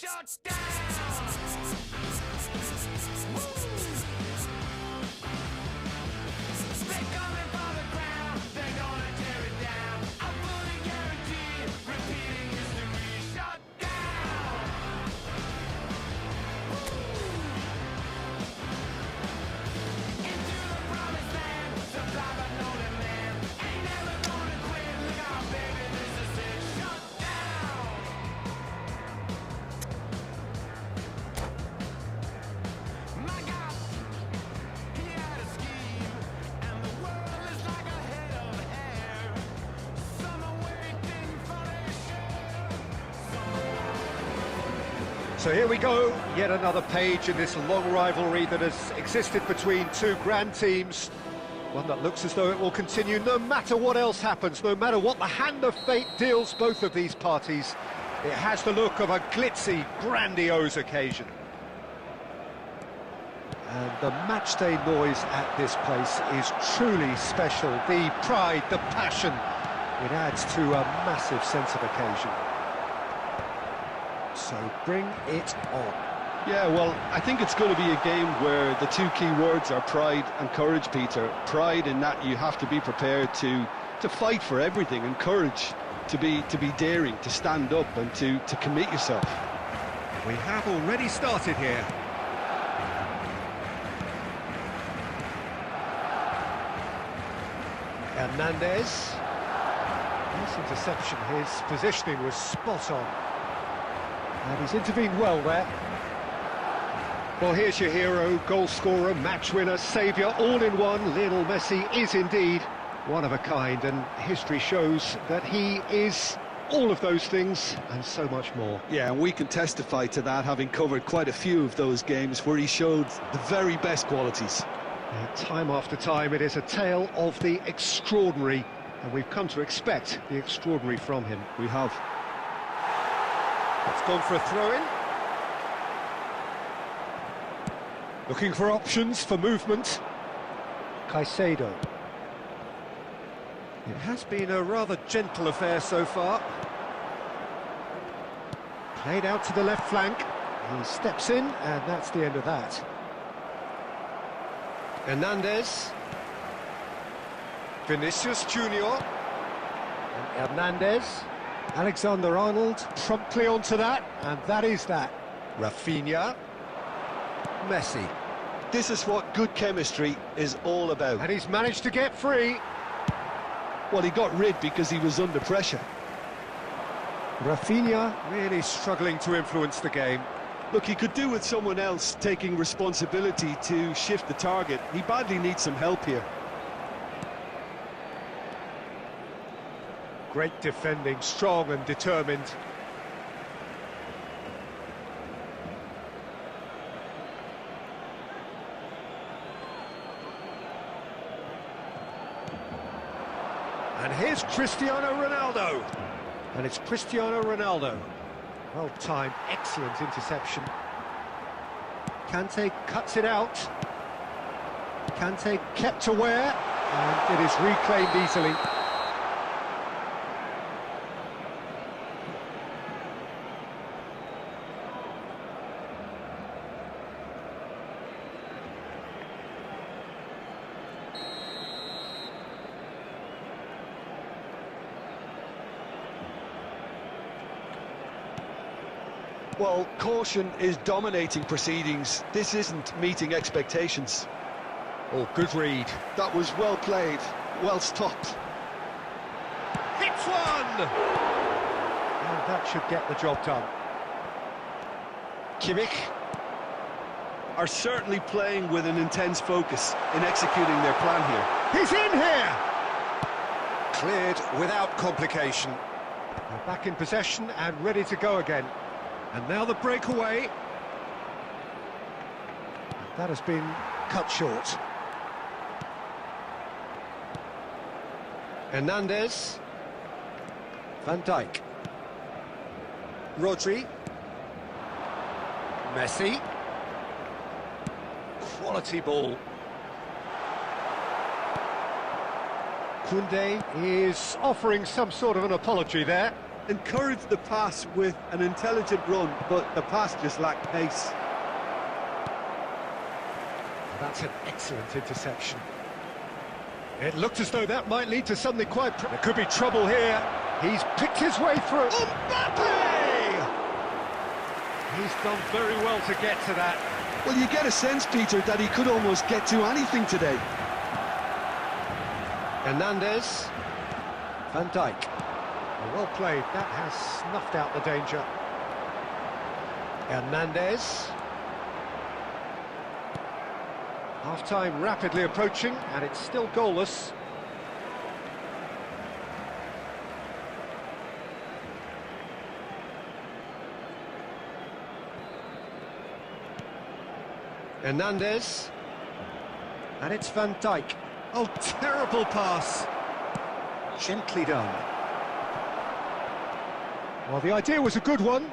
Shut down! They're coming for the crown, they're gonna tear it down. I'm fully guaranteed, repeating history. Shut down! Into the promised land, supply but no demand. Ain't never gonna quit, look out baby, this is it. Shut down! My God, he had a scheme, and the world is like a head of hair. Some are waiting for their share. So here we go, yet another page in this long rivalry that has existed between two grand teams. One that looks as though it will continue no matter what else happens, no matter what the hand of fate deals both of these parties. It has the look of a glitzy, grandiose occasion. And the matchday noise at this place is truly special. The pride, the passion, it adds to a massive sense of occasion. So bring it on. Yeah, well, I think it's going to be a game where the two key words are pride and courage, Peter. Pride in that you have to be prepared to fight for everything, and courage to be daring, to stand up and to commit yourself. We have already started here. Hernandez. Nice interception, his positioning was spot on. And he's intervened well there. Well, here's your hero, goal scorer, match winner, saviour, all in one. Lionel Messi is indeed one of a kind, and history shows that he is all of those things and so much more. Yeah, and we can testify to that, having covered quite a few of those games where he showed the very best qualities. Time after time, it is a tale of the extraordinary, and we've come to expect the extraordinary from him. We have. It's gone for a throw-in. Looking for options for movement. Caicedo. It has been a rather gentle affair so far. Played out to the left flank. He steps in, and that's the end of that. Hernandez. Vinicius Junior. And Hernandez. Alexander-Arnold promptly onto that, and that is that. Rafinha. Messi. This is what good chemistry is all about. And he's managed to get free. Well, he got rid because he was under pressure. Rafinha really struggling to influence the game. Look, he could do with someone else taking responsibility to shift the target. He badly needs some help here. Great defending, strong and determined. And here's Cristiano Ronaldo. And it's Cristiano Ronaldo. Well-timed, excellent interception. Kante cuts it out. Kante kept aware, and it is reclaimed easily. Well, caution is dominating proceedings. This isn't meeting expectations. Oh, good read. That was well played, well stopped. Hits one! And that should get the job done. Kimmich. Are certainly playing with an intense focus in executing their plan here. He's in here! Cleared without complication. They're back in possession and ready to go again. And now the breakaway. That has been cut short. Hernandez. Van Dijk. Rodri. Messi. Quality ball. Koundé is offering some sort of an apology there. encouraged the pass with an intelligent run, but the pass just lacked pace. That's an excellent interception. It looked as though that might lead to something quite... There could be trouble here. He's picked his way through. Mbappe! He's done very well to get to that. Well, you get a sense, Peter, that he could almost get to anything today. Hernandez. Van Dijk. Well played. That has snuffed out the danger. Hernandez. Half-time rapidly approaching, and it's still goalless. Hernandez. And it's Van Dijk. Oh, terrible pass. Gently done. Well, the idea was a good one.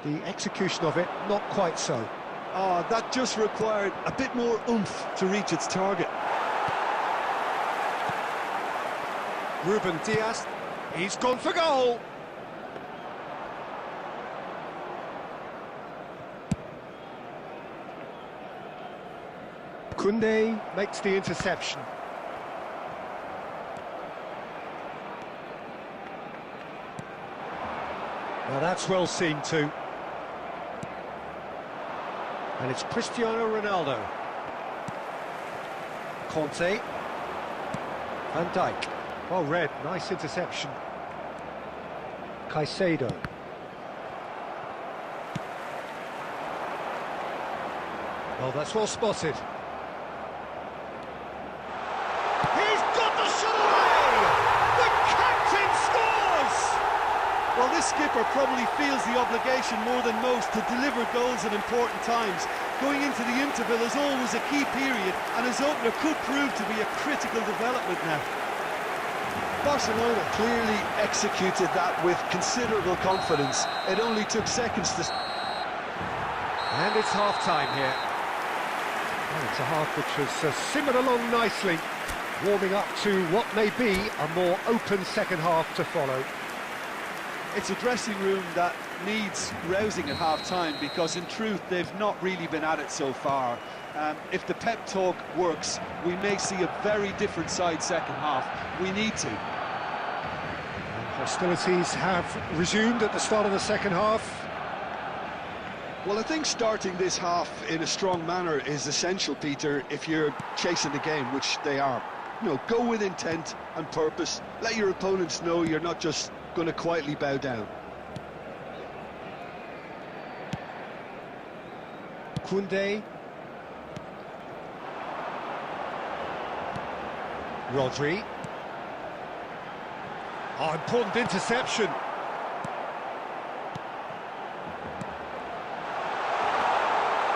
The execution of it, not quite so. Oh, that just required a bit more oomph to reach its target. Ruben Dias, he's gone for goal. Koundé makes the interception. Now that's well seen too. And it's Cristiano Ronaldo. Conte. Van Dijk. Well read, nice interception. Caicedo. Well, that's well spotted. He's got the shot away! The captain scores! Well, this skipper probably feels the obligation more than most to deliver goals at important times. Going into the interval is always a key period, and his opener could prove to be a critical development now. Barcelona clearly executed that with considerable confidence. It only took seconds to... And it's half-time here. Well, it's a half which has simmered along nicely, warming up to what may be a more open second half to follow. It's a dressing room that needs rousing at half-time, because in truth they've not really been at it so far. If the pep talk works, we may see a very different side second half. We need to. And hostilities have resumed at the start of the second half. Well, I think starting this half in a strong manner is essential, Peter, if you're chasing the game, which they are. You know, go with intent and purpose. Let your opponents know you're not just going to quietly bow down. Koundé. Rodri. Oh, important interception.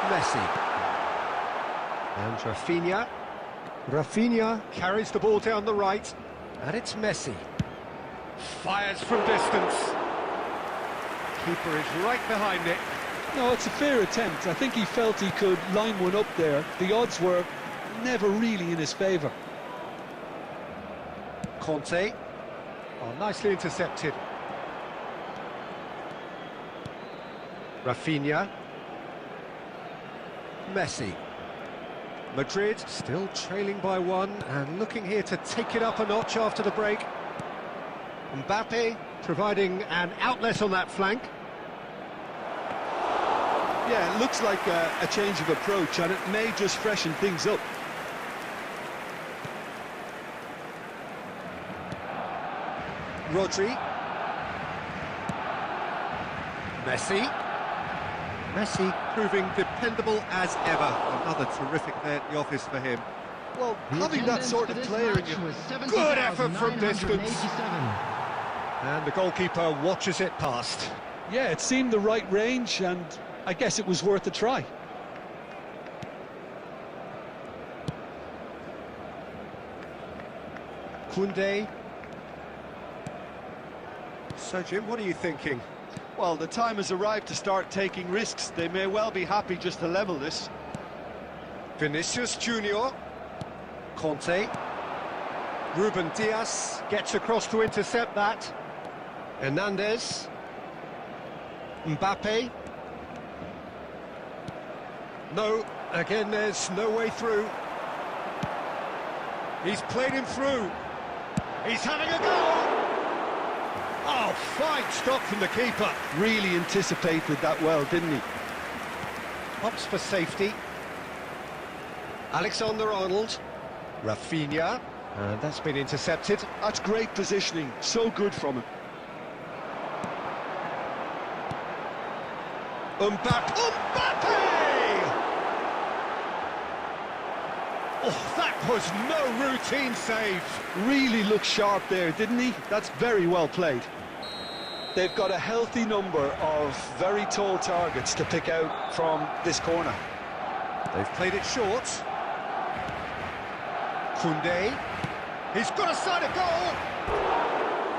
Messi. And Rafinha. Rafinha carries the ball down the right. And it's Messi. Fires from distance. Keeper is right behind it. No, it's a fair attempt. I think he felt he could line one up there. The odds were never really in his favour. Conte. Oh, nicely intercepted. Rafinha. Messi. Madrid still trailing by one and looking here to take it up a notch after the break. Mbappe providing an outlet on that flank. Yeah, it looks like a change of approach, and it may just freshen things up. Rodri. Messi. Messi proving dependable as ever. Another terrific day at the office for him. Well, having that sort of player in your... Good effort from distance. And the goalkeeper watches it past. Yeah, it seemed the right range, and I guess it was worth a try. Koundé. So, Jim, what are you thinking? Well, the time has arrived to start taking risks. They may well be happy just to level this. Vinicius Junior. Conte. Ruben Dias gets across to intercept that. Hernandez. Mbappe. No, again there's no way through. He's played him through. He's having a go! Oh, fine stop from the keeper. Really anticipated that well, didn't he? Opts for safety. Alexander-Arnold. Rafinha. And that's been intercepted. That's great positioning, so good from him. Mbappe! Oh, that was no routine save. Really looked sharp there, didn't he? That's very well played. They've got a healthy number of very tall targets to pick out from this corner. They've played it short. Koundé. He's got a side of goal.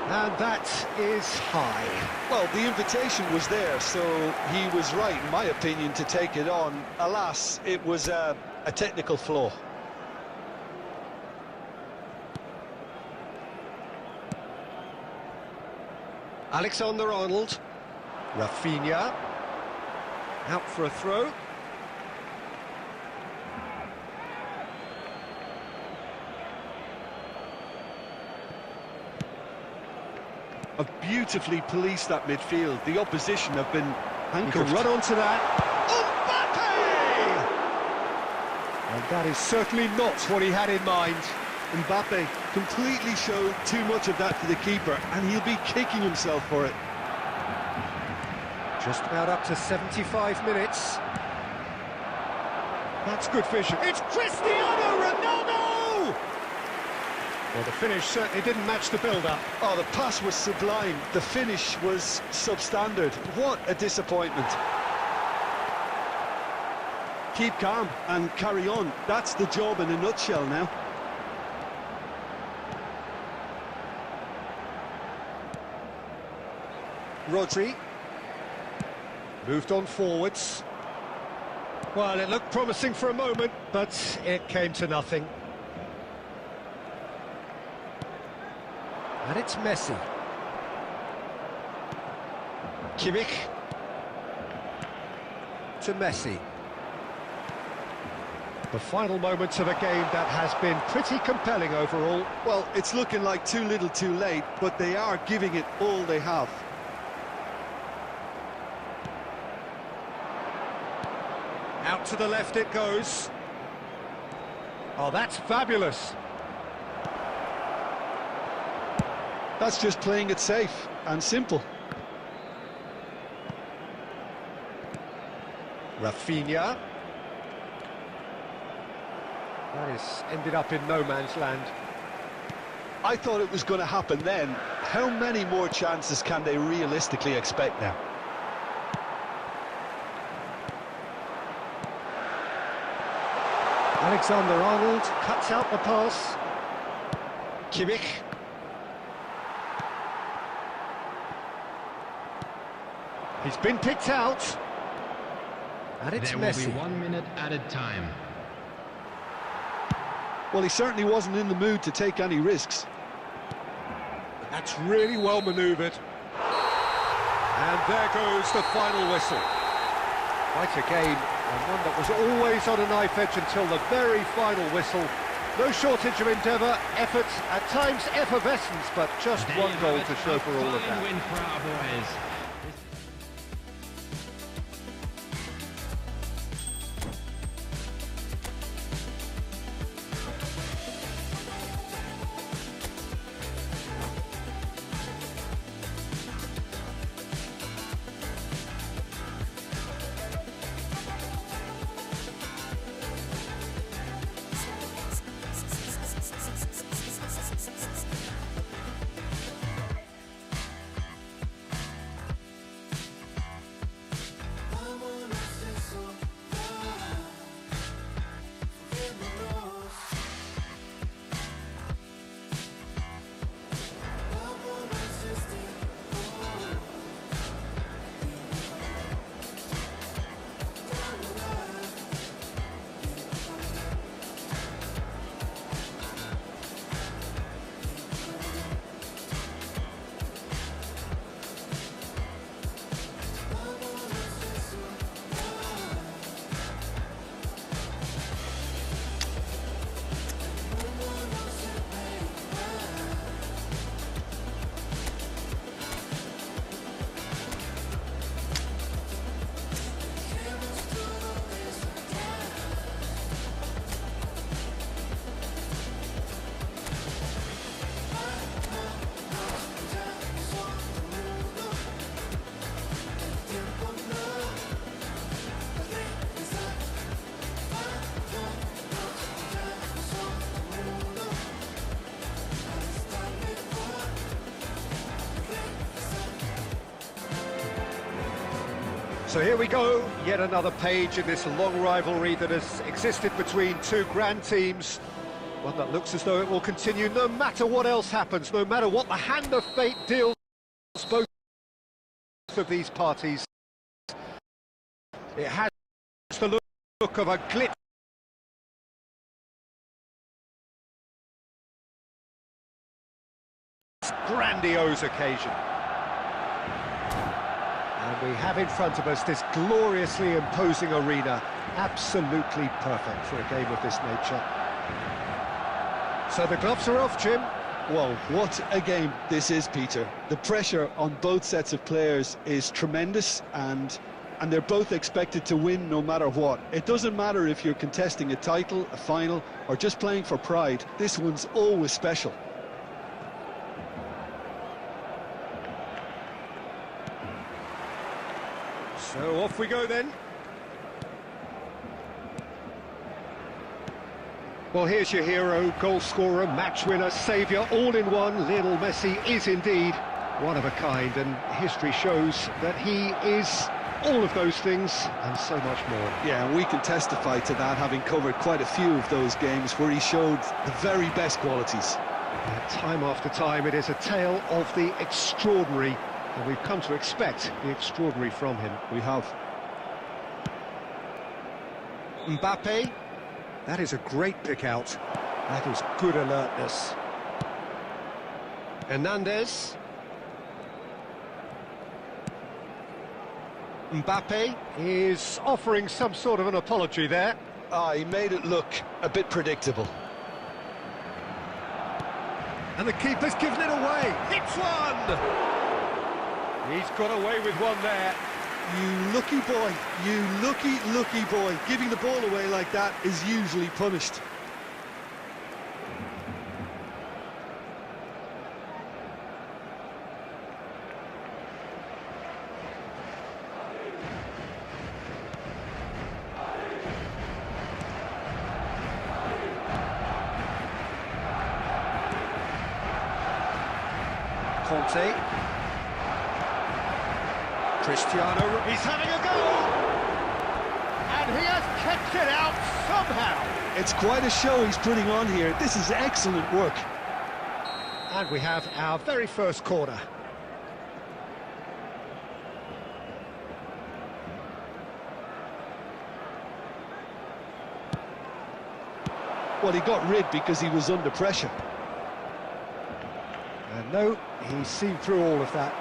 And that is high. Well, the invitation was there, so he was right, in my opinion, to take it on. Alas, it was a technical flaw. Alexander-Arnold. Rafinha. Out for a throw. Have beautifully policed that midfield. The opposition have been He handcuffed. could run onto that. Mbappe! And that is certainly not what he had in mind. Mbappe completely showed too much of that to the keeper, and he'll be kicking himself for it. Just about up to 75 minutes. That's good vision. It's Cristiano Ronaldo! Well, the finish certainly didn't match the build-up. Oh, the pass was sublime. The finish was substandard. What a disappointment. Keep calm and carry on. That's the job in a nutshell now. Rodri. Moved on forwards. Well, it looked promising for a moment, but it came to nothing. And it's Messi. Kimmich. To Messi. The final moments of a game that has been pretty compelling overall. Well, it's looking like too little too late, but they are giving it all they have. Out to the left it goes. Oh, that's fabulous. That's just playing it safe and simple. Rafinha. That is ended up in no man's land. I thought it was going to happen then. How many more chances can they realistically expect now? Alexander-Arnold cuts out the pass. Kimmich. He's been picked out. And it's There Messi. will be 1 minute added time. Well, he certainly wasn't in the mood to take any risks. That's really well manoeuvred. And there goes the final whistle. Quite a game, and one that was always on a knife edge until the very final whistle. No shortage of endeavour, effort, at times effervescence, but just There one you goal have to it, show a for all of fine that. win for our boys. So here we go, yet another page in this long rivalry that has existed between two grand teams. One that looks as though it will continue no matter what else happens, no matter what the hand of fate deals both of these parties. It has the look of a glitz. Grandiose occasion. And we have in front of us this gloriously imposing arena, absolutely perfect for a game of this nature. So the gloves are off, Jim. Well, what a game this is, Peter. The pressure on both sets of players is tremendous, and they're both expected to win no matter what. It doesn't matter if you're contesting a title, a final, or just playing for pride. This one's always special. So off we go then. Well, here's your hero, goal scorer, match winner, saviour, all in one. Lionel Messi is indeed one of a kind, and history shows that he is all of those things and so much more. Yeah, and we can testify to that, having covered quite a few of those games where he showed the very best qualities. Time after time, it is a tale of the extraordinary, and we've come to expect the extraordinary from him. We have. Mbappe, that is a great pick out. That is good alertness. Hernandez. Mbappe is offering some sort of an apology there. He made it look a bit predictable. And the keeper's given it away. Hits one! He's got away with one there. You lucky boy, you lucky boy. Giving the ball away like that is usually punished. Conte. Cristiano, he's having a go! And he has kept it out somehow! It's quite a show he's putting on here. This is excellent work. And we have our very first corner. Well, he got rid because he was under pressure. And no, he's seen through all of that.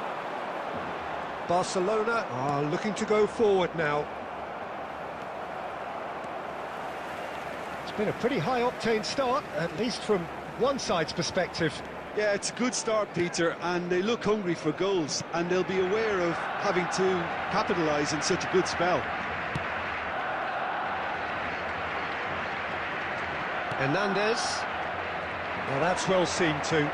Barcelona are looking to go forward now. It's been a pretty high-octane start, at least from one side's perspective. Yeah, it's a good start, Peter, and they look hungry for goals, and they'll be aware of having to capitalise in such a good spell. Hernandez. Well, that's well seen too.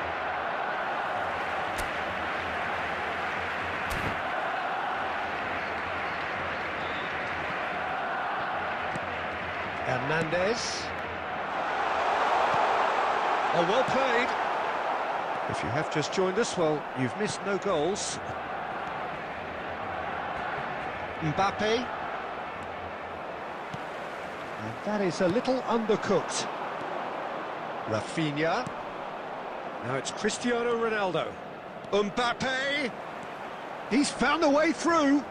Hernandez. Oh, well played. If you have just joined us, well, you've missed no goals. Mbappe. And that is a little undercooked. Rafinha. Now it's Cristiano Ronaldo. Mbappe. He's found a way through.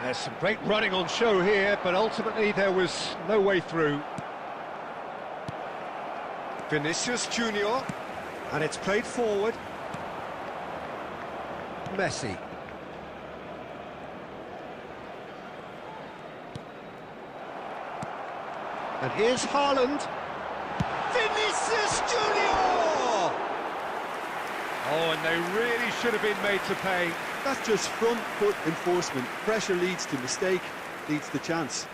There's some great running on show here, but ultimately there was no way through. Vinicius Junior, and it's played forward. Messi. And here's Haaland. Vinicius Junior! Oh, and they really should have been made to pay. That's just front foot enforcement. Pressure leads to mistake, leads to chance.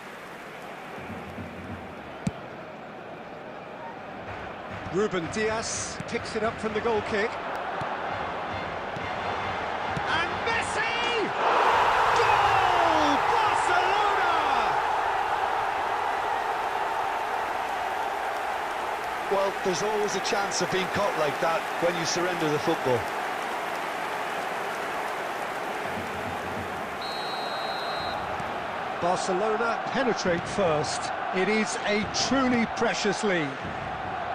Ruben Dias picks it up from the goal kick. And Messi! Goal! Barcelona! Well, there's always a chance of being caught like that when you surrender the football. Barcelona penetrate first. It is a truly precious lead.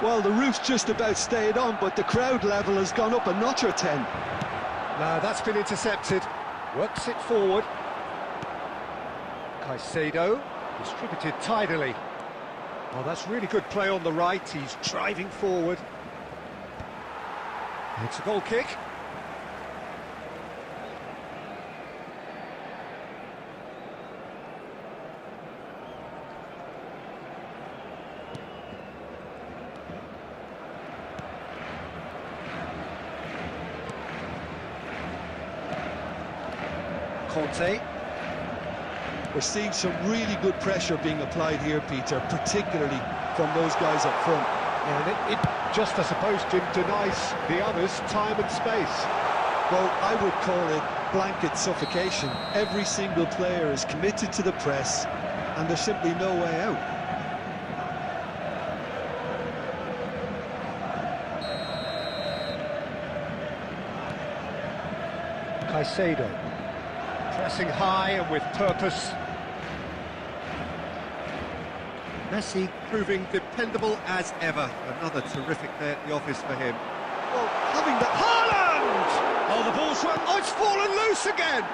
Well, the roof's just about stayed on, but the crowd level has gone up a notch or 10. Now that's been intercepted. Works it forward. Caicedo, distributed tidily. Oh, that's really good play on the right. He's driving forward. It's a goal kick. Conte. We're seeing some really good pressure being applied here, Peter, particularly from those guys up front. Yeah, and it just, I suppose, denies the others time and space. Well, I would call it blanket suffocation. Every single player is committed to the press, and there's simply no way out. Caicedo. Pressing high and with purpose. Messi proving dependable as ever. Another terrific day at the office for him. Well, having the... Haaland! Oh, the ball's run. Oh, it's fallen loose again!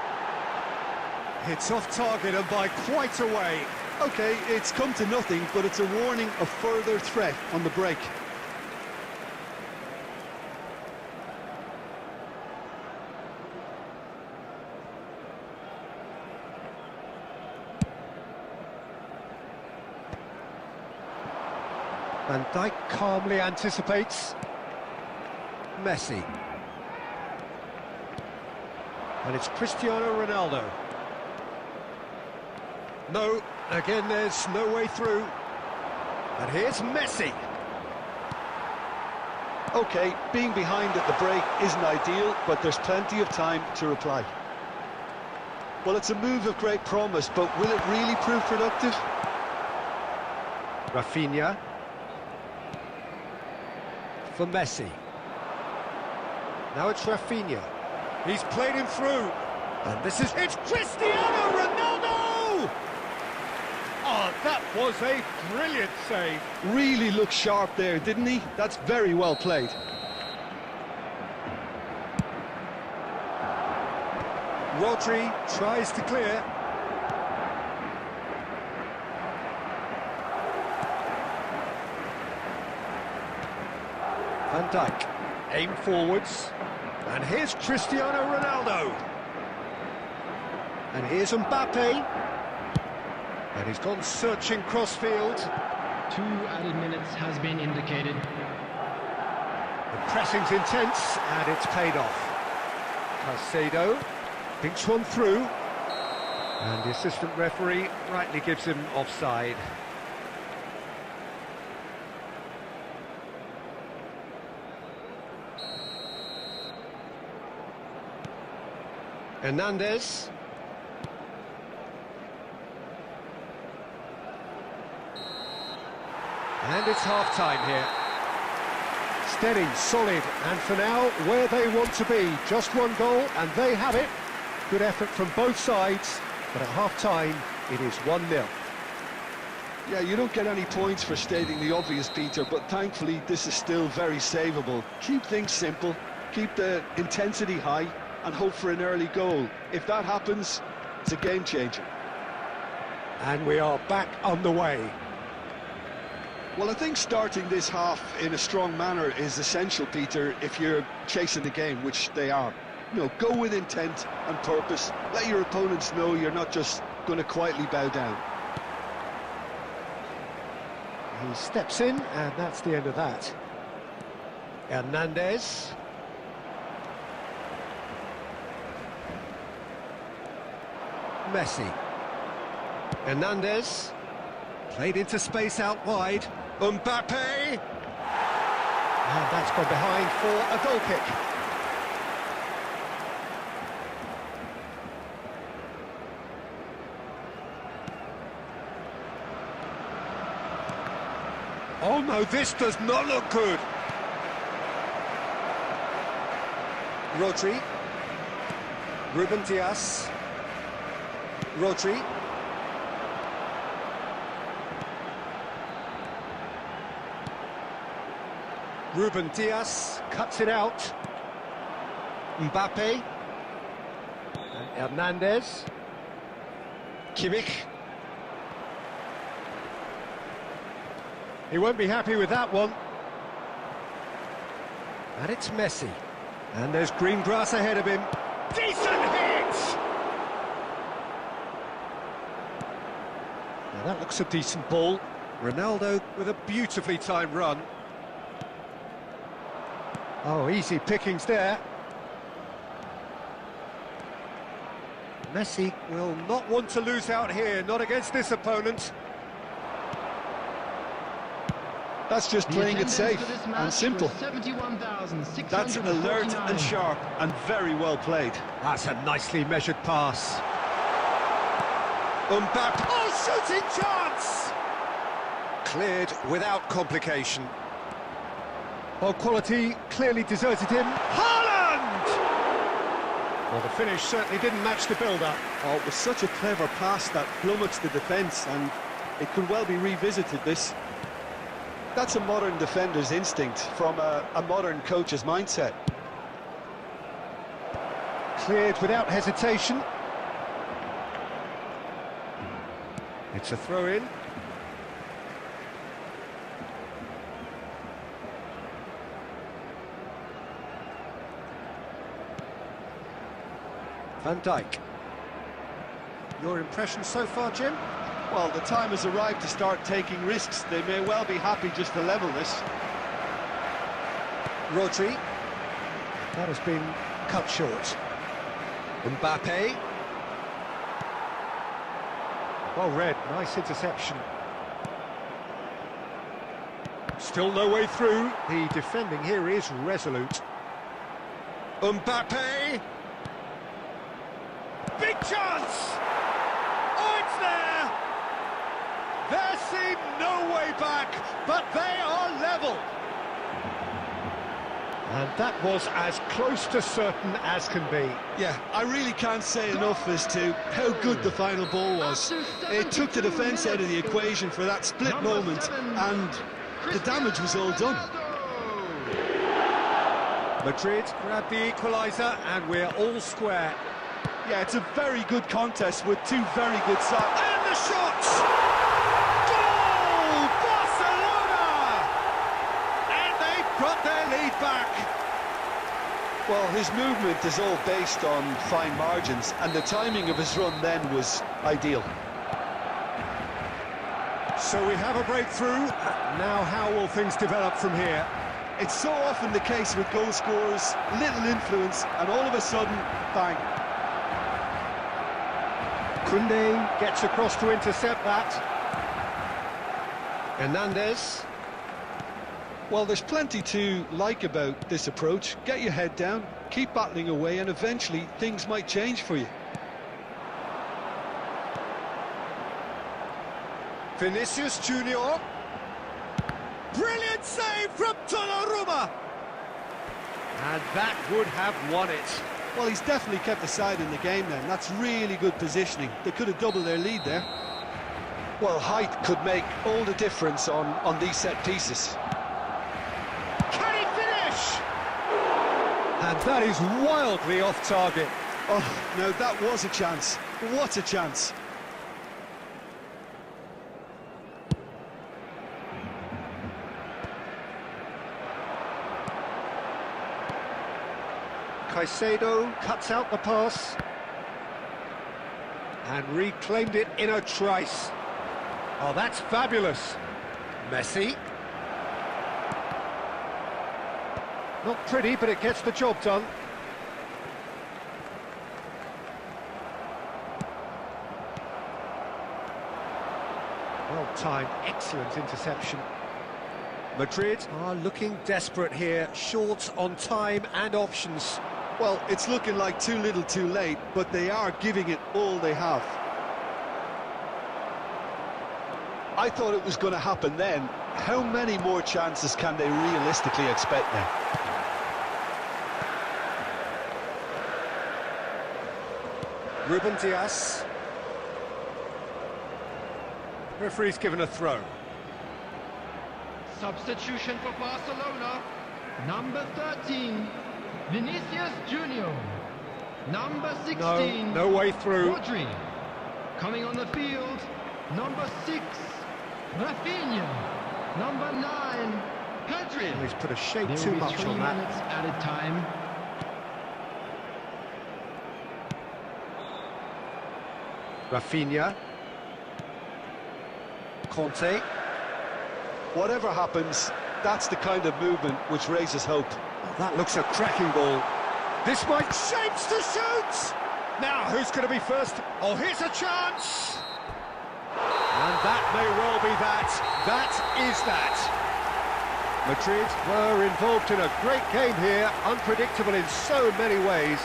It's off target and by quite a way. OK, it's come to nothing, but it's a warning of further threat on the break. Van Dijk calmly anticipates. Messi. And it's Cristiano Ronaldo. No, again there's no way through. And here's Messi. OK, being behind at the break isn't ideal, but there's plenty of time to reply. Well, it's a move of great promise, but will it really prove productive? Rafinha. For Messi. Now it's Rafinha. He's played him through. And this is... It's Cristiano Ronaldo! Oh, that was a brilliant save. Really looked sharp there, didn't he? That's very well played. Rodri tries to clear. Van Dijk, aim forwards, and here's Cristiano Ronaldo. And here's Mbappe. And he's gone searching crossfield. 2 added minutes has been indicated. The pressing's intense, and it's paid off. Caicedo thinks one through. And the assistant referee rightly gives him offside. Hernandez. And it's half-time here. Steady, solid, and for now, where they want to be. Just one goal, and they have it. Good effort from both sides, but at half-time, it is 1-0. Yeah, you don't get any points for stating the obvious, Peter, but thankfully this is still very savable. Keep things simple, keep the intensity high, and hope for an early goal. If that happens, it's a game changer. And we are back on the way. Well, I think starting this half in a strong manner is essential, Peter, if you're chasing the game, which they are. You know, go with intent and purpose. Let your opponents know you're not just going to quietly bow down. He steps in, and that's the end of that. Hernandez. Messi. Hernandez. Played into space out wide. Mbappe! And that's gone behind for a goal kick. Oh no, this does not look good. Rodri. Ruben Dias. Rodri. Ruben Dias cuts it out. Mbappe. And Hernandez. Kimmich. He won't be happy with that one. And it's Messi. And there's green grass ahead of him. Decent hit! Now that looks a decent ball. Ronaldo with a beautifully timed run. Oh, easy pickings there. Messi will not want to lose out here, not against this opponent. That's just playing it safe and simple. That's alert and sharp and very well played. That's a nicely measured pass. Mbappe, oh, shooting chance! Cleared without complication. Well, quality clearly deserted him. Haaland! Well, the finish certainly didn't match the build-up. Oh, it was such a clever pass that flummoxed the defence, and it could well be revisited, this. That's a modern defender's instinct from a modern coach's mindset. Cleared without hesitation. It's a throw-in. Van Dijk. Your impression so far, Jim? Well, the time has arrived to start taking risks. They may well be happy just to level this. Rodri. That has been cut short. Mbappe. Well read, nice interception. Still no way through. The defending here is resolute. Mbappe. Big chance! Oh, it's there! There seemed no way back, but they are level. And that was as close to certain as can be. Yeah, I really can't say enough as to how good the final ball was. It took the defence out of the equation for that split moment, and the damage was all done. Madrid grabbed the equaliser, and we're all square. Yeah, it's a very good contest with two very good sides. And the shot! Goal! Barcelona! And they've got their lead back. Well, his movement is all based on fine margins, and the timing of his run then was ideal. So we have a breakthrough. Now how will things develop from here? It's so often the case with goal scorers, little influence, and all of a sudden, bang. Koundé gets across to intercept that. Hernandez. Well, there's plenty to like about this approach. Get your head down, keep battling away, and eventually things might change for you. Vinicius Junior. Brilliant save from Donnarumma. And that would have won it. Well, he's definitely kept the side in the game then. That's really good positioning. They could have doubled their lead there. Well, height could make all the difference on these set pieces. Can he finish? And that is wildly off target. Oh, no, that was a chance. What a chance. Caicedo cuts out the pass and reclaimed it in a trice. Oh, that's fabulous. Messi. Not pretty, but it gets the job done. Well timed, excellent interception. Madrid are looking desperate here, short on time and options. Well, it's looking like too little too late, but they are giving it all they have. I thought it was going to happen then. How many more chances can they realistically expect now? Ruben Dias. Referee's given a throw. Substitution for Barcelona. Number 13, Vinicius Junior. Number 16, No way through. Rodri. Coming on the field, number 6, Rafinha. Number 9, Pedri. He's put a shade There too will be much 3 on that. minutes added time. Rafinha. Conte. Whatever happens, that's the kind of movement which raises hope. That looks a cracking ball. This might shapes to shoot. Now, who's going to be first? Oh, here's a chance. And that may well be that. That is that. Madrid were involved in a great game here, unpredictable in so many ways.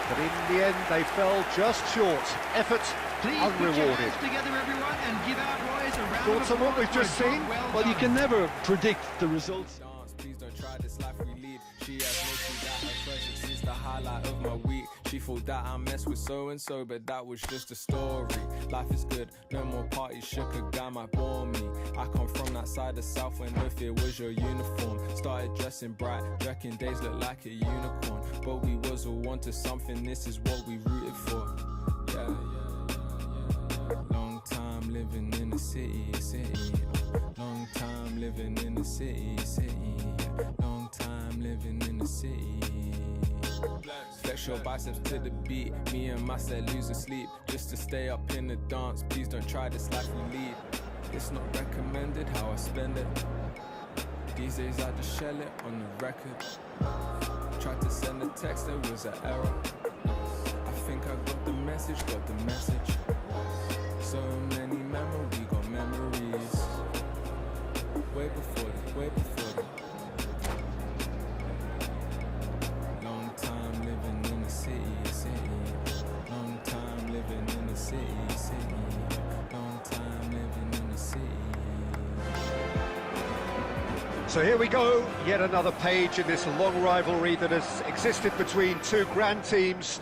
But in the end, they fell just short. Effort Please put your unrewarded. hands together, everyone, and give our boys a round Thoughts of on what applause we've for a just job seen? well Well, you done. can never predict the results. Please don't try this life we lead. She has no clue that her presence is the highlight of my week. She thought that I messed with so-and-so, but that was just a story. Life is good, no more parties, shook a guy might bore me. I come from that side of South where no fear was your uniform. Started dressing bright, working days look like a unicorn. But we was all wanted something, this is what we rooted for. Yeah. Long time living in the city. Long time living in the city. Long time living in the city. Flex your biceps to the beat. Me and my set losing sleep just to stay up in the dance. Please don't try this life we lead. It's not recommended how I spend it. These days I just shell it on the record. Tried to send a text, there was an error. I think I got the message. So many memories, got memories. Way before the long time living in the city. Long time living in the city. Long time living in the city. So here we go, yet another page in this long rivalry that has existed between two grand teams.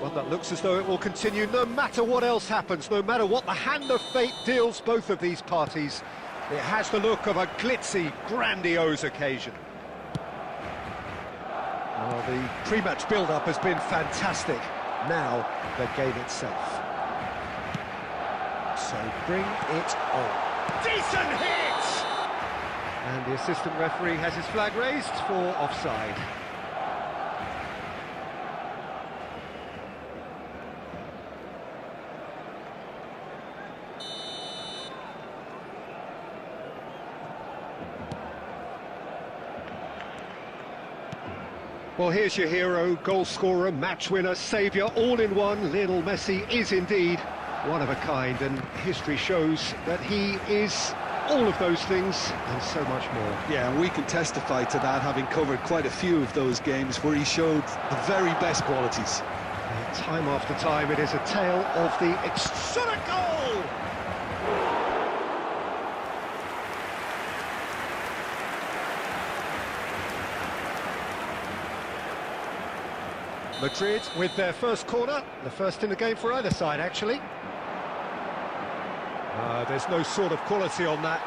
One that looks as though it will continue no matter what else happens, no matter what the hand of fate deals both of these parties. It has the look of a glitzy, grandiose occasion. Well, the pre-match build-up has been fantastic. Now, the game itself. So bring it on. Decent hit! And the assistant referee has his flag raised for offside. Well, here's your hero, goal scorer, match winner, saviour, all in one. Lionel Messi is indeed one of a kind, and history shows that he is all of those things and so much more. Yeah, and we can testify to that, having covered quite a few of those games where he showed the very best qualities. And time after time, it is a tale of the exotic goal! Madrid with their first corner, the first in the game for either side, actually. There's no sort of quality on that.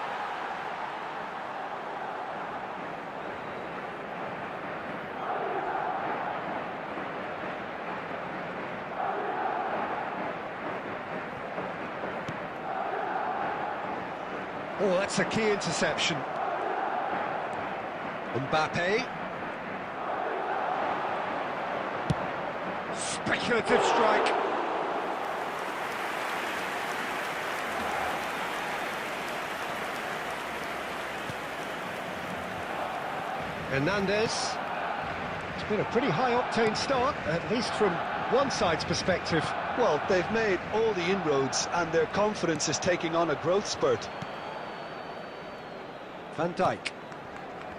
Oh, that's a key interception. Mbappe. Speculative strike. Hernandez. It's been a pretty high-octane start, at least from one side's perspective. Well, they've made all the inroads and their confidence is taking on a growth spurt. Van Dijk.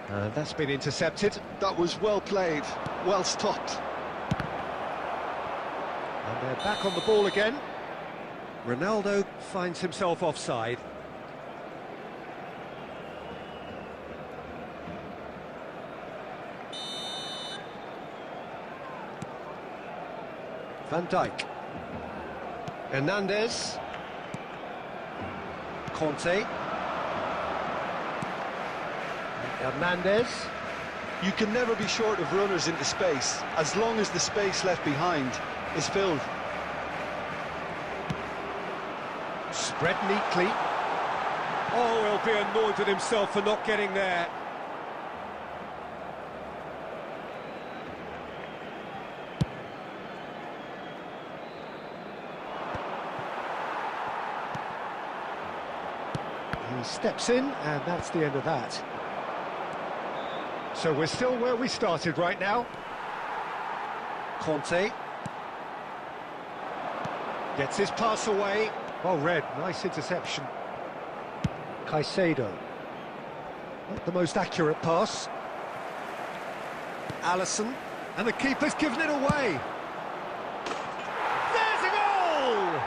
That's been intercepted. That was well played, well stopped. And they're back on the ball again. Ronaldo finds himself offside. Van Dijk. Hernandez. Conte. Hernandez. You can never be short of runners into space, as long as the space left behind is filled. Spread neatly. Oh, he'll be annoyed with himself for not getting there. He steps in, and that's the end of that. So we're still where we started right now. Conte gets his pass away. Well read, nice interception. Caicedo. Not the most accurate pass. Alisson, and the keeper's given it away. There's a goal!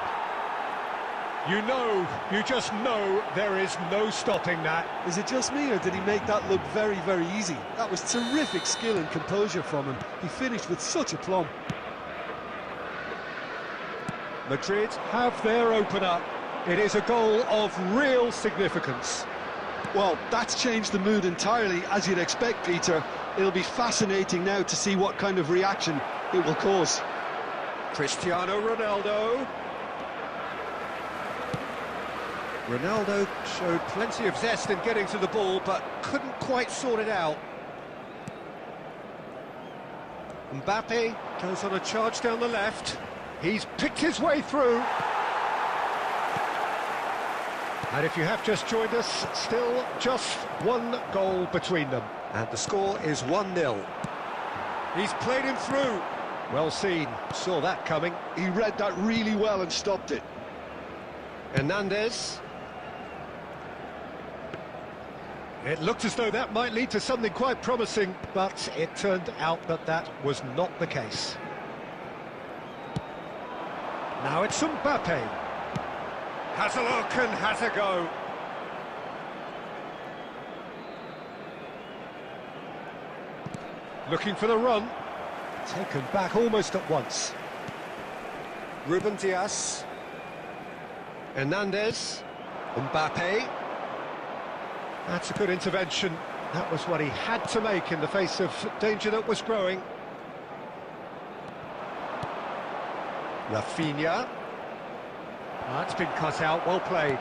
You just know there is no stopping that. Is it just me, or did he make that look very, very easy? That was terrific skill and composure from him. He finished with such aplomb. Madrid have their opener. It is a goal of real significance. Well, that's changed the mood entirely, as you'd expect, Peter. It'll be fascinating now to see what kind of reaction it will cause. Cristiano Ronaldo. Ronaldo showed plenty of zest in getting to the ball, but couldn't quite sort it out. Mbappe goes on a charge down the left. He's picked his way through. And if you have just joined us, still just one goal between them. And the score is 1-0. He's played him through. Well seen, saw that coming. He read that really well and stopped it. Hernandez. It looked as though that might lead to something quite promising, but it turned out that that was not the case. Now it's Mbappe. Has a look and has a go. Looking for the run. Taken back almost at once. Ruben Dias. Hernandez. Mbappe. That's a good intervention. That was what he had to make in the face of danger that was growing. Rafinha. That's been cut out, well played.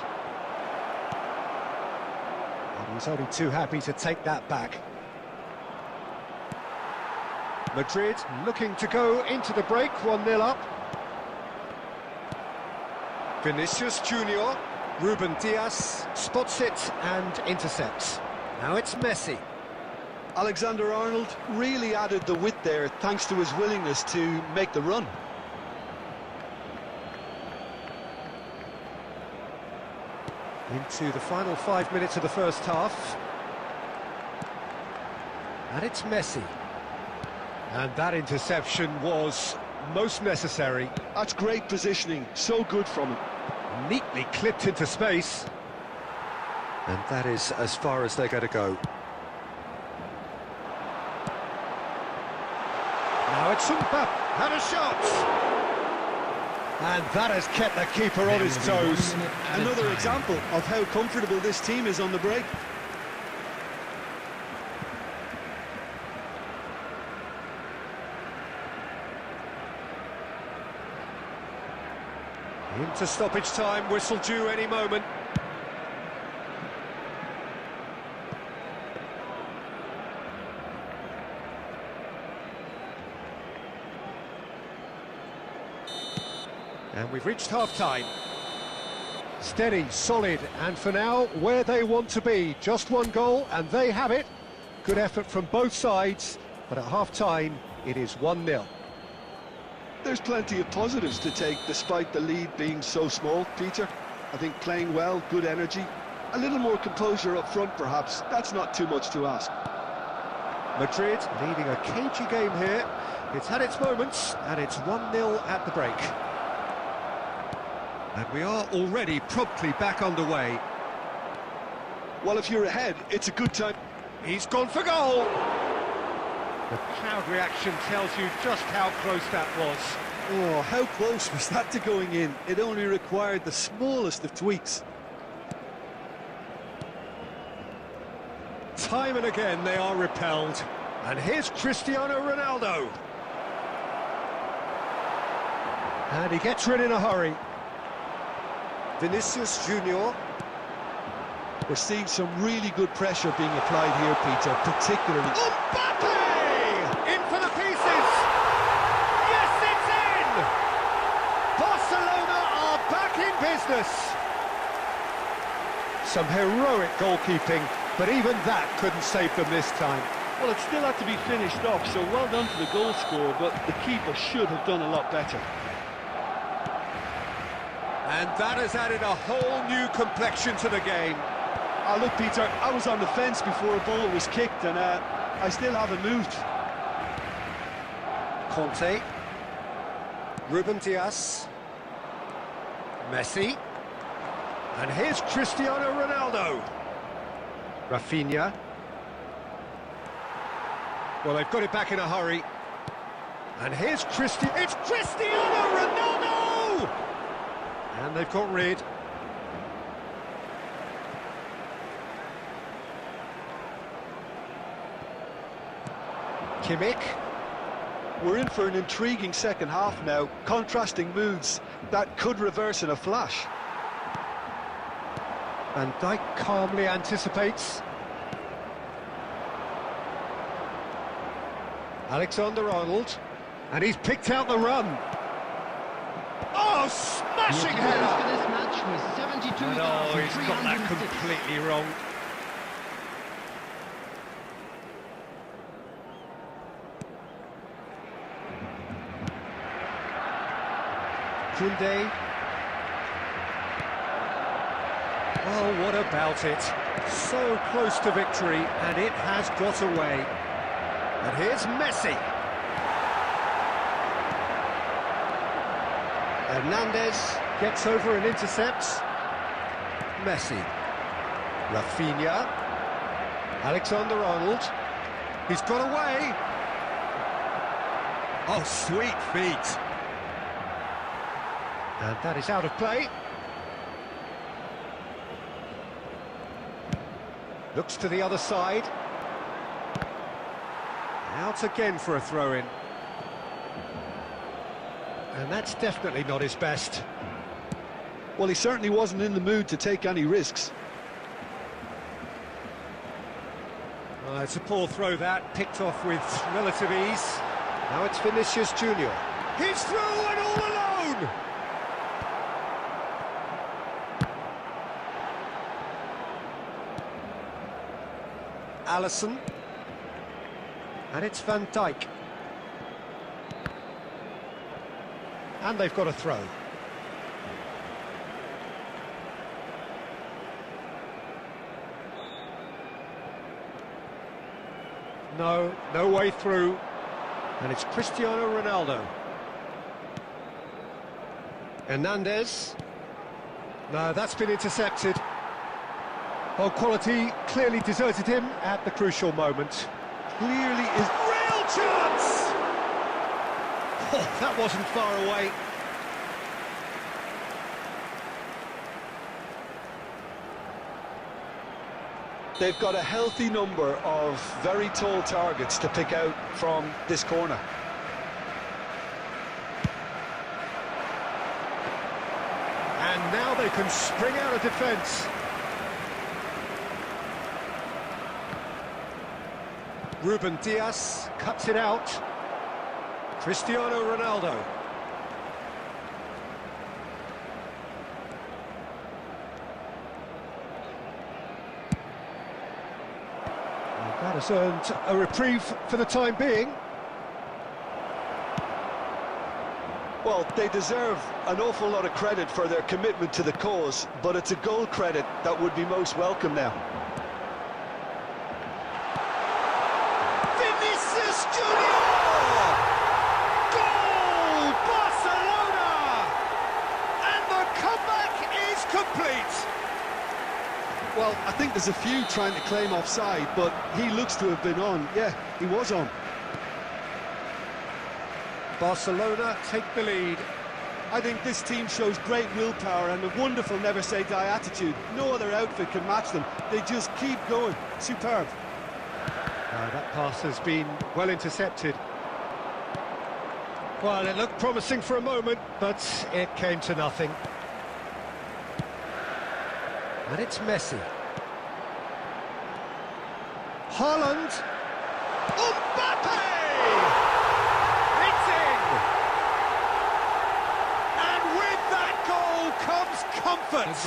And he's only too happy to take that back. Madrid looking to go into the break, 1-0 up. Vinicius Junior, Ruben Dias spots it and intercepts. Now it's Messi. Alexander-Arnold really added the width there thanks to his willingness to make the run. Into the final 5 minutes of the first half. And it's Messi. And that interception was most necessary. That's great positioning, so good from him. Neatly clipped into space. And that is as far as they're going to go. Now it's Mbappe. Had a shot. And that has kept the keeper on his toes. Another example of how comfortable this team is on the break. Into stoppage time, whistle due any moment. And we've reached half-time. Steady, solid, and for now, where they want to be. Just one goal, and they have it. Good effort from both sides, but at half-time, it is 1-0. There's plenty of positives to take despite the lead being so small, Peter. I think playing well, good energy, a little more composure up front perhaps. That's not too much to ask. Madrid leading a cagey game here. It's had its moments, and it's 1-0 at the break. And we are already promptly back underway. Well, if you're ahead, it's a good time. He's gone for goal! The crowd reaction tells you just how close that was. Oh, how close was that to going in? It only required the smallest of tweaks. Time and again they are repelled. And here's Cristiano Ronaldo. And he gets rid in a hurry. Vinicius Junior. We're seeing some really good pressure being applied here, Peter, particularly... Mbappe! In for the pieces! Yes, it's in! Barcelona are back in business. Some heroic goalkeeping, but even that couldn't save them this time. Well, it still had to be finished off, so well done to the goal scorer, but the keeper should have done a lot better. And that has added a whole new complexion to the game. Look, Peter, I was on the fence before a ball was kicked, and I still haven't moved. Conte. Ruben Dias. Messi. And here's Cristiano Ronaldo. Rafinha. Well, they've got it back in a hurry. And here's It's Cristiano Ronaldo! And they've got rid. Kimmich. We're in for an intriguing second half now, contrasting moods that could reverse in a flash. Van Dijk calmly anticipates. Alexander-Arnold. And he's picked out the run. Oh, smashing Your header! for this match was 72,306. And oh, he's got that completely wrong. Koundé. Oh, what about it? So close to victory, and it has got away. And here's Messi. Hernandez gets over and intercepts. Messi. Rafinha. Alexander-Arnold. He's got away. Oh, sweet feet. And that is out of play. Looks to the other side. Out again for a throw-in. And that's definitely not his best. Well, he certainly wasn't in the mood to take any risks. It's a poor throw that, picked off with relative ease. Now it's Vinicius Junior. He's through and all alone! Alisson. And it's Van Dijk. And they've got a throw. No way through. And it's Cristiano Ronaldo. Hernandez. No, that's been intercepted. Well, quality clearly deserted him at the crucial moment. Clearly is... Real chance! Oh, that wasn't far away. They've got a healthy number of very tall targets to pick out from this corner. And now they can spring out of defence. Ruben Dias cuts it out. Cristiano Ronaldo. And that has earned a reprieve for the time being. Well, they deserve an awful lot of credit for their commitment to the cause, but it's a goal credit that would be most welcome now. Vinicius Junior! Goal! Barcelona! And the comeback is complete. Well, I think there's a few trying to claim offside, but he looks to have been on. Yeah, he was on. Barcelona take the lead. I think this team shows great willpower and a wonderful never-say-die attitude. No other outfit can match them. They just keep going. Superb. That pass has been well intercepted. Well, it looked promising for a moment, but it came to nothing. And it's Messi. Haaland. Mbappe! It's in! And with that goal comes comfort.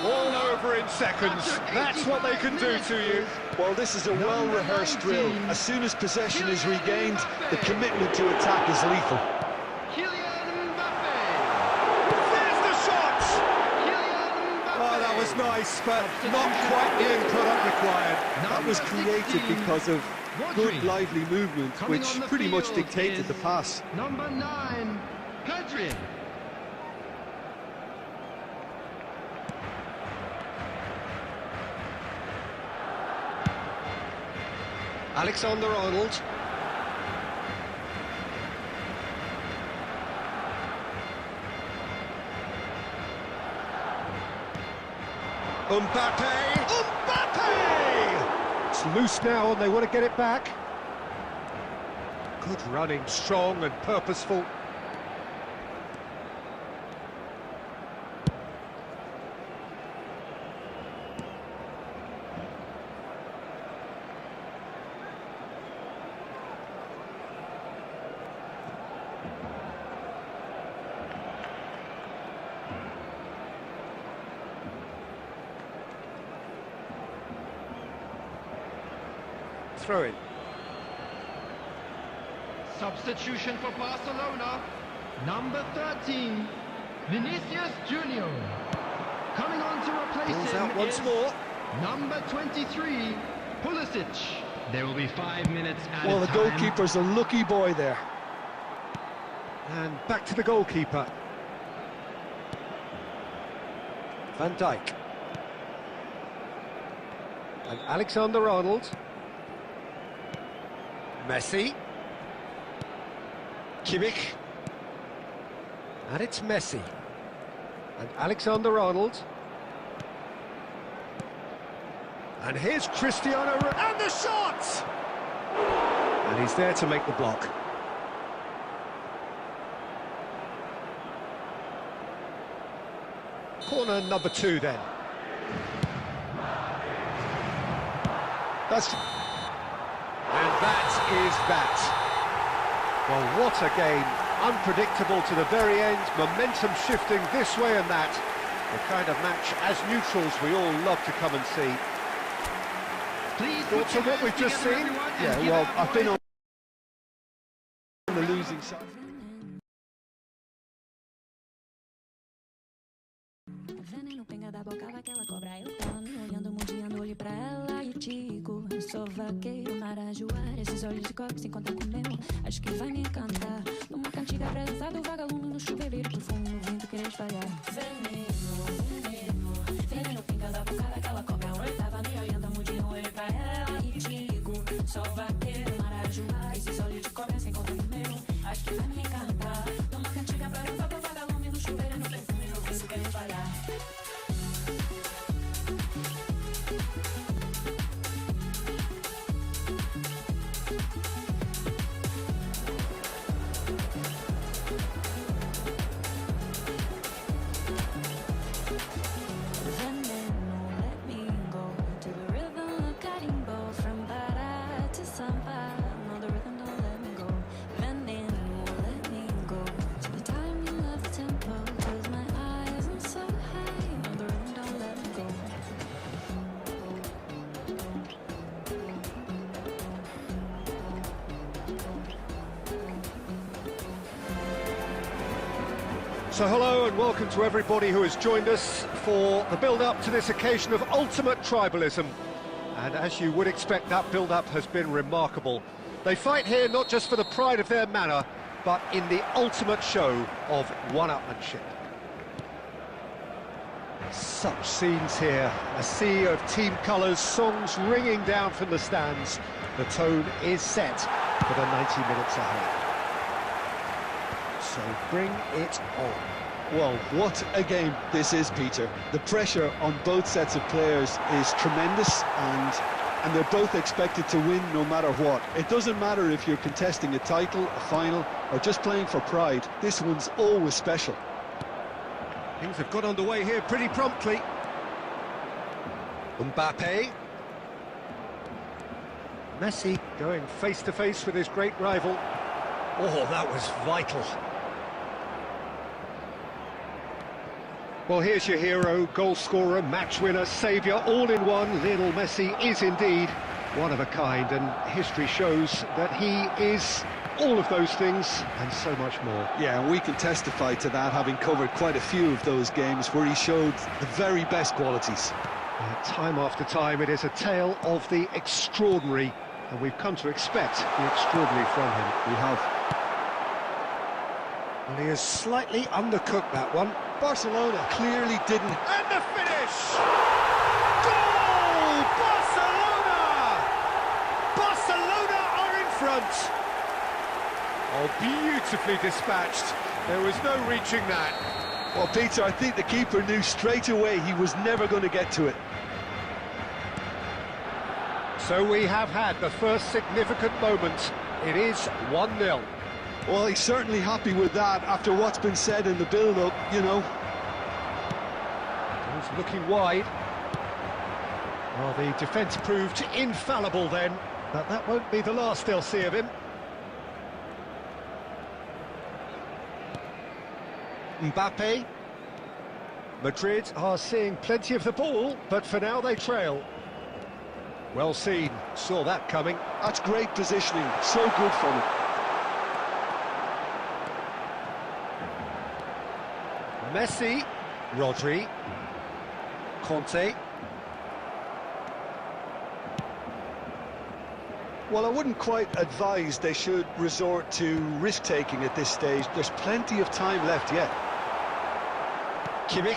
All over in seconds. That's what they can do to you. Well, this is a well-rehearsed drill. As soon as possession is regained, the commitment to attack is lethal. Kylian Mbappe. There's the shot! Oh, that was nice, but not quite the end product required. That was created because of good, lively movement, which pretty much dictated the pass. Number 9, Pedri. Alexander-Arnold. Mbappe! Mbappe! It's loose now and they want to get it back. Good running, strong and purposeful. Throw in. Substitution for Barcelona. Number 13, Vinicius Junior. Coming on to replace Pulls him out once is more. number 23, Pulisic. There will be 5 minutes added Well, the time. goalkeeper's a lucky boy there. And back to the goalkeeper. Van Dijk. And Alexander-Arnold. Messi. Kimmich. And it's Messi. And Alexander-Arnold. And here's Cristiano and the shot! And he's there to make the block. Corner number 2 then. And that is that. Well, what a game. Unpredictable to the very end, momentum shifting this way and that. The kind of match, as neutrals, we all love to come and see. Please Thoughts on what we've just seen? Yeah, well, I've been on the losing side. Veneno pinga da boca daquela cobra. Eu tava me olhando, mudando, olhei pra ela e digo: eu sou vaqueiro, marajoara. Esses olhos de cobre se encontram com o meu. Acho que vai me encantar. Numa cantiga presença do vagalume no chuveiro do fundo, no vento querer espalhar. Veneno pinga da boca daquela cobra. Eu tava me olhando, mudando, olhei pra ela e digo: sou vaqueiro, marajoara. Esses olhos de cobre se encontram com o meu. Acho que vai me encantar. Numa cantiga presença do vagalume no chuveiro do fundo, no vento querer espalhar. So hello and welcome to everybody who has joined us for the build-up to this occasion of ultimate tribalism. And as you would expect, that build-up has been remarkable. They fight here not just for the pride of their manor, but in the ultimate show of one-upmanship. Such scenes here, a sea of team colours, songs ringing down from the stands. The tone is set for the 90 minutes ahead. So bring it on. Well, what a game this is, Peter. The pressure on both sets of players is tremendous, and and they're both expected to win no matter what. It doesn't matter if you're contesting a title, a final, or just playing for pride. This one's always special. Things have got underway here pretty promptly. Mbappe. Messi going face-to-face with his great rival. Oh, that was vital. Well, here's your hero, goal scorer, match winner, saviour, all in one. Lionel Messi is indeed one of a kind, and history shows that he is all of those things and so much more. Yeah, and we can testify to that, having covered quite a few of those games where he showed the very best qualities. Time after time, it is a tale of the extraordinary, and we've come to expect the extraordinary from him. We have. Well, he has slightly undercooked that one. Barcelona clearly didn't. And the finish! Goal! Barcelona! Barcelona are in front. Oh, beautifully dispatched. There was no reaching that. Well, Peter, I think the keeper knew straight away he was never going to get to it. So we have had the first significant moment. It is 1-0. Well, he's certainly happy with that after what's been said in the build-up, you know. He's looking wide. Well, the defence proved infallible then, but that won't be the last they'll see of him. Mbappe. Madrid are seeing plenty of the ball, but for now they trail. Well seen, saw that coming. That's great positioning, so good from him. Messi, Rodri, Conte. Well, I wouldn't quite advise they should resort to risk-taking at this stage. There's plenty of time left yet. Kimmich,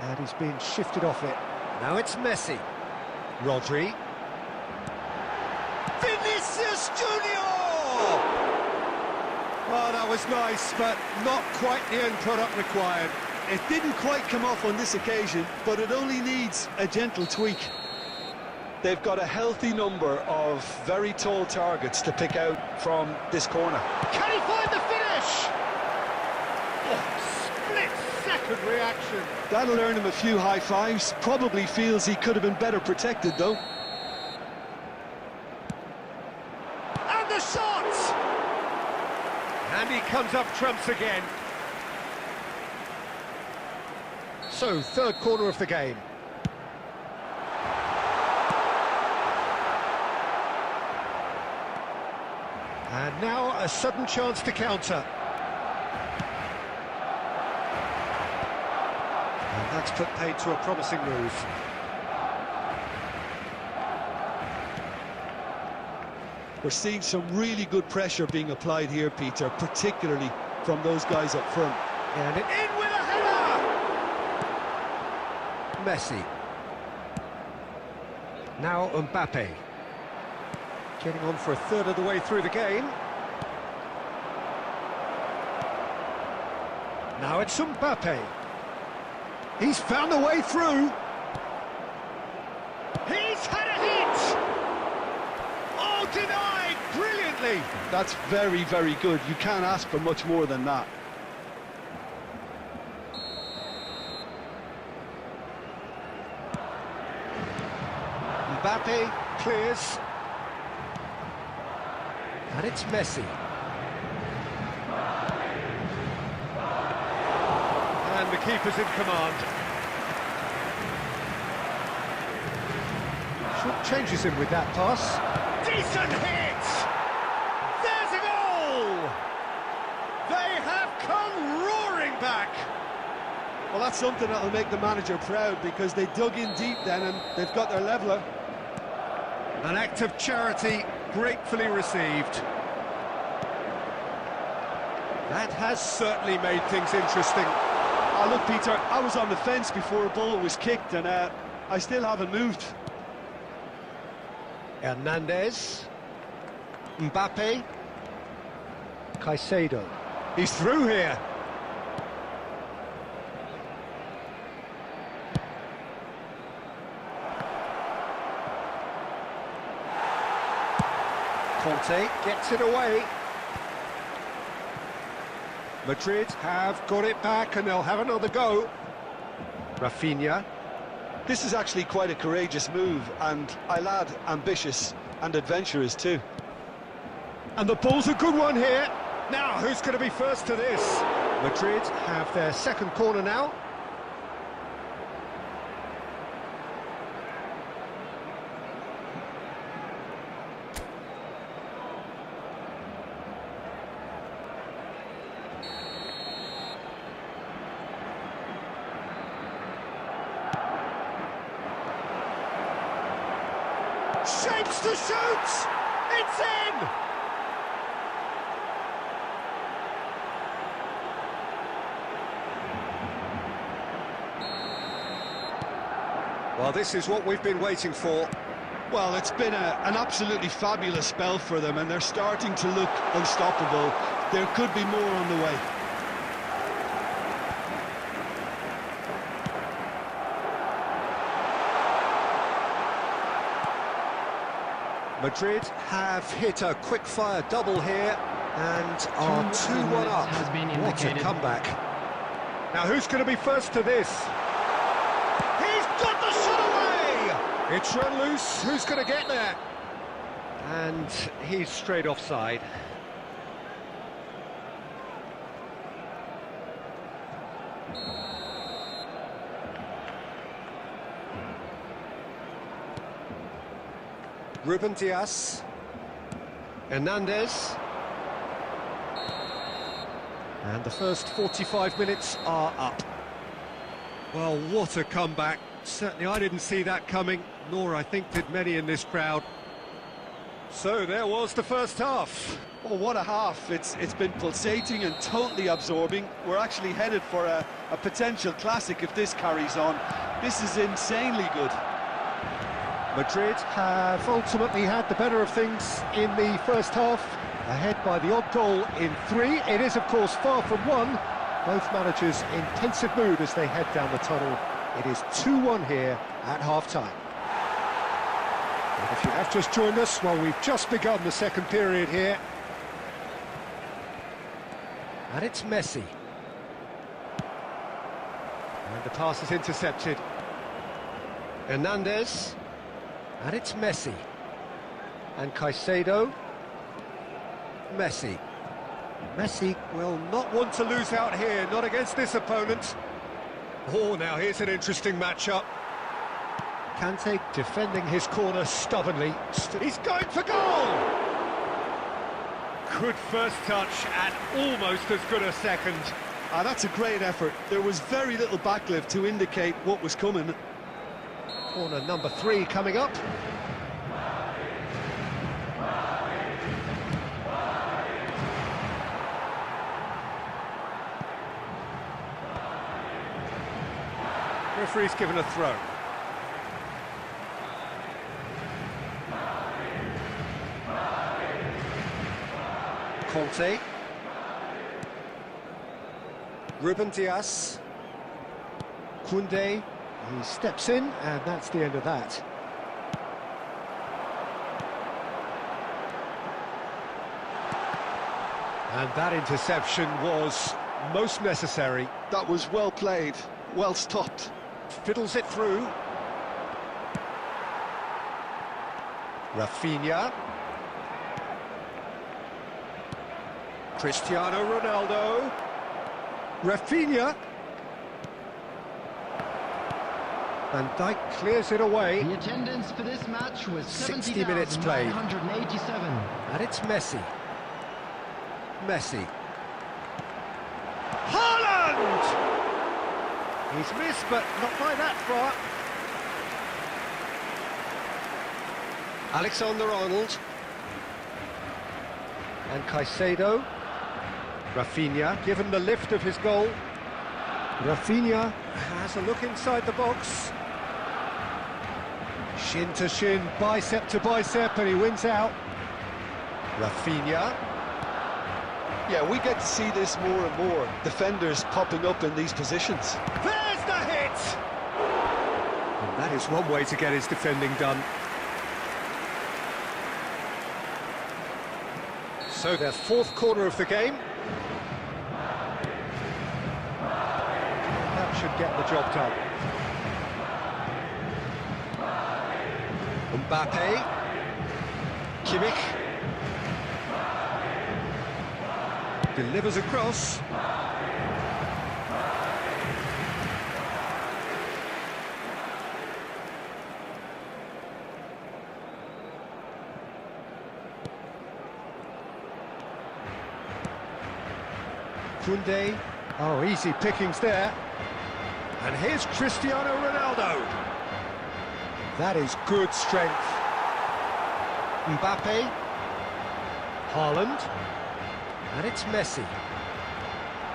and he's been shifted off it. Now it's Messi, Rodri, Vinicius Junior! Oh, that was nice, but not quite the end product required. It didn't quite come off on this occasion, but it only needs a gentle tweak. They've got a healthy number of very tall targets to pick out from this corner. Can he find the finish? Oh, split-second reaction. That'll earn him a few high fives. Probably feels he could have been better protected, though. And the shot! And he comes up trumps again. So, third corner of the game. And now a sudden chance to counter. And that's put paid to a promising move. We're seeing some really good pressure being applied here, Peter, particularly from those guys up front. And in with a header! Messi. Now Mbappe. Getting on for a third of the way through the game. Now it's Mbappe. He's found a way through. He's had a hit! Oh, denied brilliantly! That's very, very good. You can't ask for much more than that. Mbappe clears. And it's Messi. And the keeper's in command. Short changes him with that pass. Decent hit! There's a goal! They have come roaring back! Well, that's something that'll make the manager proud, because they dug in deep then and they've got their leveller. An act of charity gratefully received. That has certainly made things interesting. Oh, look, Peter, I was on the fence before a ball was kicked, and I still haven't moved. Hernandez, Mbappe, Caicedo. He's through here. Conte gets it away. Madrid have got it back and they'll have another go. Rafinha. This is actually quite a courageous move, and Aylad ambitious and adventurous too. And the ball's a good one here. Now, who's going to be first to this? Madrid have their second corner now. Shapes to shoot! It's in! Well, this is what we've been waiting for. Well, it's been an absolutely fabulous spell for them, and they're starting to look unstoppable. There could be more on the way. Madrid have hit a quick-fire double here and are 2-1 up. Has been What a indicated. comeback. Now, who's going to be first to this? He's got the shot away! It's run loose. Who's going to get there? And he's straight offside. Ruben Dias, Hernandez, and the first 45 minutes are up. Well, what a comeback. Certainly I didn't see that coming, nor I think did many in this crowd. So there was the first half. Oh, what a half. It's been pulsating and totally absorbing. We're actually headed for a potential classic if this carries on. This is insanely good. Madrid have ultimately had the better of things in the first half, ahead by the odd goal in 3. It is, of course, far from 1. Both managers in pensive mood as they head down the tunnel. It is 2-1 here at half-time. And if you have just joined us, well, we've just begun the second period here. And it's Messi. And the pass is intercepted. Hernandez. And it's Messi. And Caicedo. Messi. Messi will not want to lose out here, not against this opponent. Oh, now here's an interesting matchup. Kante defending his corner stubbornly. He's going for goal! Good first touch and almost as good a second. That's a great effort. There was very little backlift to indicate what was coming. Corner number 3 coming up. Referee's given a throw. Conte. Ruben Dias. Koundé. He steps in, and that's the end of that. And that interception was most necessary. That was well played, well stopped. Fiddles it through. Rafinha. Cristiano Ronaldo. Rafinha. Van Dijk clears it away. The attendance for this match was 60 minutes played. 70,987. And it's Messi. Messi. Haaland! He's missed, but not by that far. Alexander-Arnold. And Caicedo. Rafinha, given the lift of his goal. Rafinha has a look inside the box. Shin to shin, bicep to bicep, and he wins out. Rafinha. Yeah, we get to see this more and more. Defenders popping up in these positions. There's the hit! And that is one way to get his defending done. So their fourth corner of the game. That should get the job done. Mbappe. Kimmich. Delivers across. Koundé. Oh, easy pickings there. And here's Cristiano Ronaldo. That is good strength. Mbappe. Haaland. And it's Messi.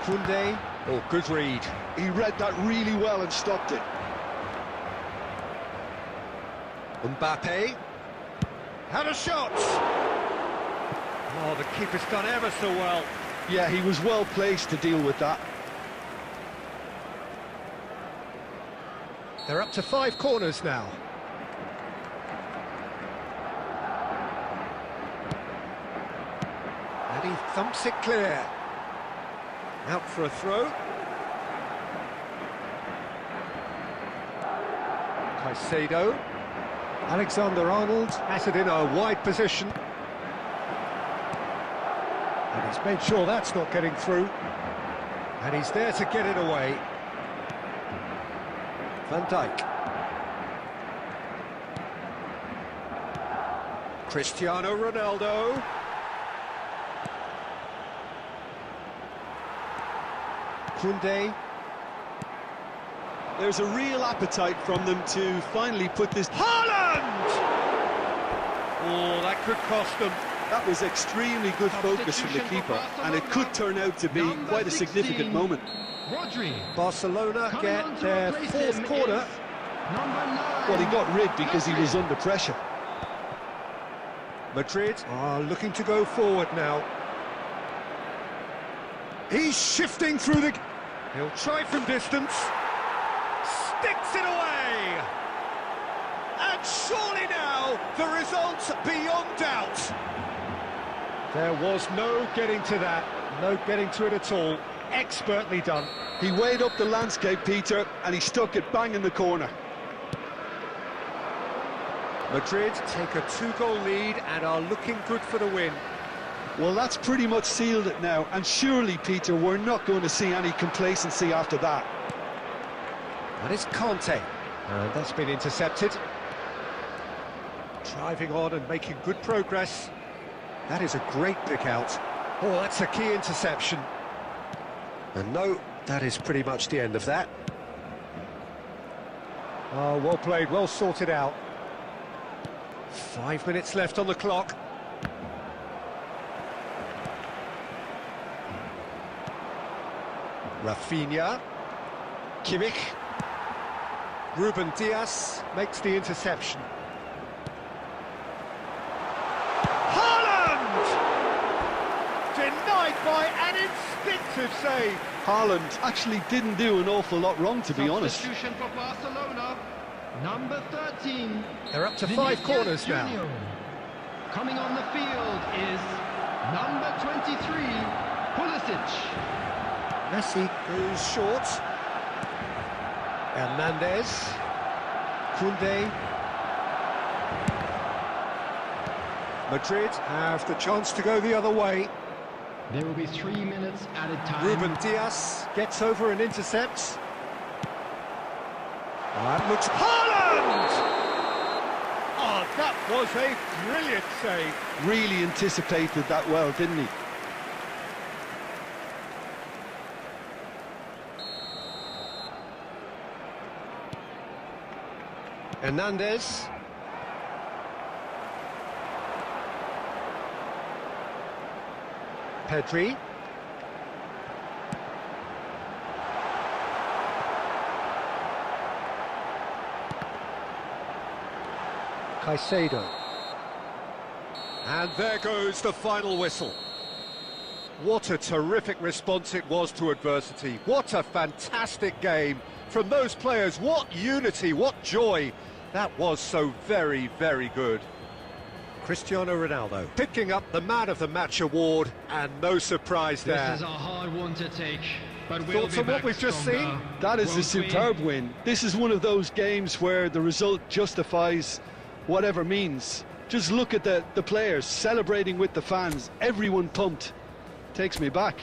Koundé. Oh, good read. He read that really well and stopped it. Mbappe. Had a shot. Oh, the keeper's done ever so well. Yeah, he was well placed to deal with that. They're up to 5 corners now. And he thumps it clear. Out for a throw. Caicedo. Alexander-Arnold has it in a wide position. And he's made sure that's not getting through. And he's there to get it away. Van Dijk. Cristiano Ronaldo. Koundé. There's a real appetite from them to finally put this... Haaland! Oh, that could cost them. That was extremely good focus from the keeper, and it could turn out to be quite a significant moment. Rodri. Barcelona Coming get on to their replace fourth him corner. is number 9. Well, he got rid because he was under pressure. Madrid are looking to go forward now. He's shifting through the... He'll try from distance. Sticks it away! And surely now, the result's beyond doubt. There was no getting to that. No getting to it at all. Expertly done. He weighed up the landscape, Peter, and he stuck it bang in the corner. Madrid take a 2-goal lead and are looking good for the win. Well, that's pretty much sealed it now, and surely, Peter, we're not going to see any complacency after that. And it's Conte. And that's been intercepted. Driving on and making good progress. That is a great pick out. Oh, that's a key interception. And no, that is pretty much the end of that. Oh, well played, well sorted out. 5 minutes left on the clock. Rafinha. Kimmich. Ruben Dias makes the interception. Haaland! Denied by an instinctive save. Haaland actually didn't do an awful lot wrong, to be honest. Substitution for Barcelona. Number 13. They're up to 5 corners Junior. now. Coming on the field is number 23, Pulisic. Messi goes short. Hernandez. Koundé. Madrid have the chance to go the other way. There will be 3 minutes at a time. Ruben Dias gets over and intercepts. That looks... Haaland! Oh, that was a brilliant save. Really anticipated that well, didn't he? Hernandez. Pedri. Caicedo. And there goes the final whistle. What a terrific response it was to adversity. What a fantastic game from those players. What unity, what joy. That was so very, very good. Cristiano Ronaldo picking up the Man of the Match award, and no surprise This there. is a hard one to take, but we'll Thoughts be on what back we've just stronger. seen? That is a Won't we? superb win. This is one of those games where the result justifies whatever means. Just look at the players celebrating with the fans, everyone pumped. Takes me back.